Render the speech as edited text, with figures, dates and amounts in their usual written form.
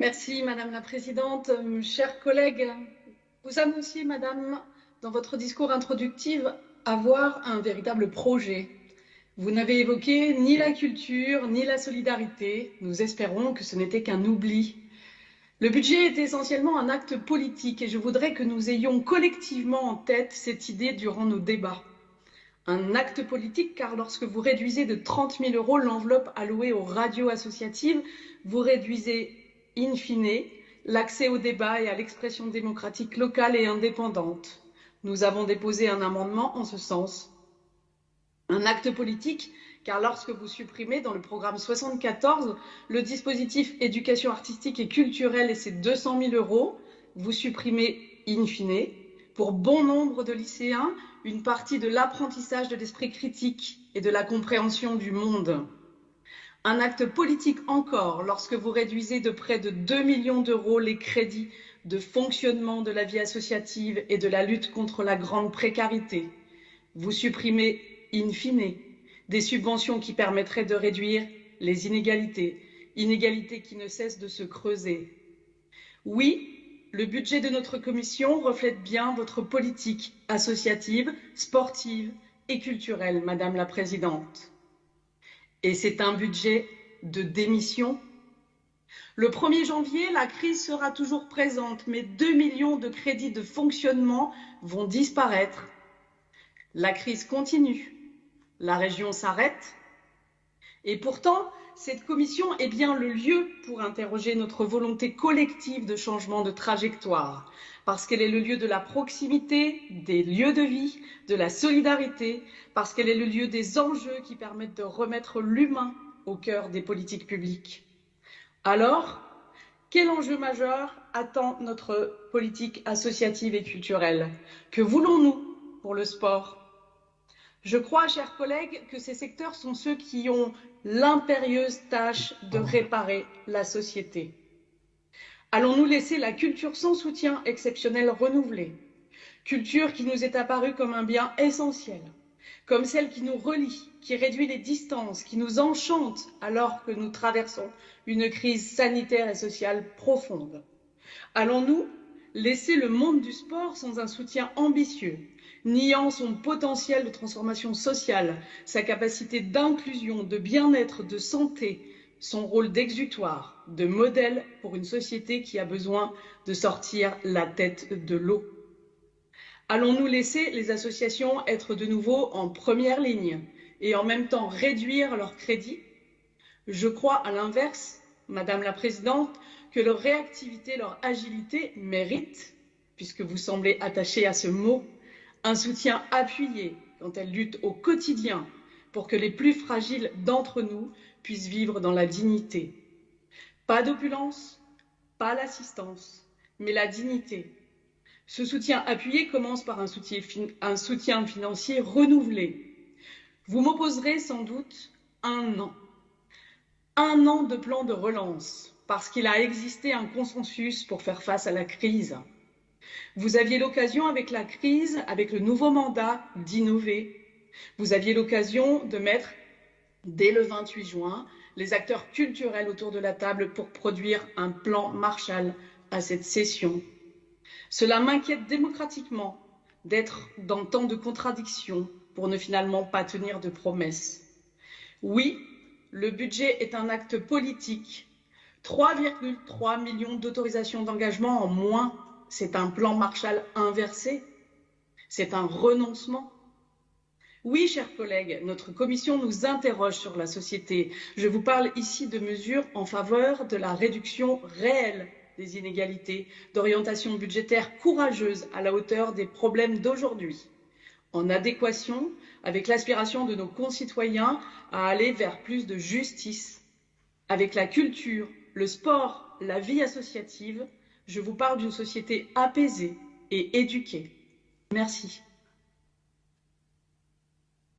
Merci Madame la Présidente. Chers collègues, vous annonciez, Madame, dans votre discours introductif, avoir un véritable projet. Vous n'avez évoqué ni la culture, ni la solidarité. Nous espérons que ce n'était qu'un oubli. Le budget est essentiellement un acte politique et je voudrais que nous ayons collectivement en tête cette idée durant nos débats. Un acte politique car lorsque vous réduisez de 30 000 € l'enveloppe allouée aux radios associatives, vous réduisez in fine l'accès au débat et à l'expression démocratique locale et indépendante. Nous avons déposé un amendement en ce sens. Un acte politique car lorsque vous supprimez dans le programme 74 le dispositif éducation artistique et culturelle et ses 200 000 €, vous supprimez in fine pour bon nombre de lycéens une partie de l'apprentissage de l'esprit critique et de la compréhension du monde. Un acte politique encore lorsque vous réduisez de près de 2 millions d'euros les crédits de fonctionnement de la vie associative et de la lutte contre la grande précarité. Vous supprimez in fine des subventions qui permettraient de réduire les inégalités qui ne cessent de se creuser. Oui, le budget de notre commission reflète bien votre politique associative, sportive et culturelle, Madame la Présidente. Et c'est un budget de démission. Le 1er janvier, la crise sera toujours présente, mais 2 millions de crédits de fonctionnement vont disparaître. La crise continue. La région s'arrête. Et pourtant, cette commission est bien le lieu pour interroger notre volonté collective de changement de trajectoire, parce qu'elle est le lieu de la proximité, des lieux de vie, de la solidarité, parce qu'elle est le lieu des enjeux qui permettent de remettre l'humain au cœur des politiques publiques. Alors, quel enjeu majeur attend notre politique associative et culturelle? Que voulons-nous pour le sport? Je crois, chers collègues, que ces secteurs sont ceux qui ont l'impérieuse tâche de réparer la société. Allons-nous laisser la culture sans soutien exceptionnel renouvelée? Culture qui nous est apparue comme un bien essentiel, comme celle qui nous relie, qui réduit les distances, qui nous enchante alors que nous traversons une crise sanitaire et sociale profonde. Allons-nous laisser le monde du sport sans un soutien ambitieux, niant son potentiel de transformation sociale, sa capacité d'inclusion, de bien-être, de santé, son rôle d'exutoire, de modèle pour une société qui a besoin de sortir la tête de l'eau? Allons-nous laisser les associations être de nouveau en première ligne et en même temps réduire leurs crédits? Je crois à l'inverse, Madame la Présidente, que leur réactivité, leur agilité méritent, puisque vous semblez attachée à ce mot, un soutien appuyé quand elles luttent au quotidien pour que les plus fragiles d'entre nous puissent vivre dans la dignité. Pas d'opulence, pas l'assistance, mais la dignité. Ce soutien appuyé commence par un soutien financier renouvelé. Vous m'opposerez sans doute un an de plan de relance, parce qu'il a existé un consensus pour faire face à la crise. Vous aviez l'occasion avec la crise, avec le nouveau mandat, d'innover. Vous aviez l'occasion de mettre, dès le 28 juin, les acteurs culturels autour de la table pour produire un plan Marshall à cette session. Cela m'inquiète démocratiquement d'être dans tant de contradictions pour ne finalement pas tenir de promesses. Oui, le budget est un acte politique. 3,3 millions d'autorisations d'engagement en moins, c'est un plan Marshall inversé. C'est un renoncement. Oui, chers collègues, notre commission nous interroge sur la société. Je vous parle ici de mesures en faveur de la réduction réelle des inégalités, d'orientation budgétaire courageuse à la hauteur des problèmes d'aujourd'hui, en adéquation avec l'aspiration de nos concitoyens à aller vers plus de justice. Avec la culture, le sport, la vie associative, je vous parle d'une société apaisée et éduquée. Merci.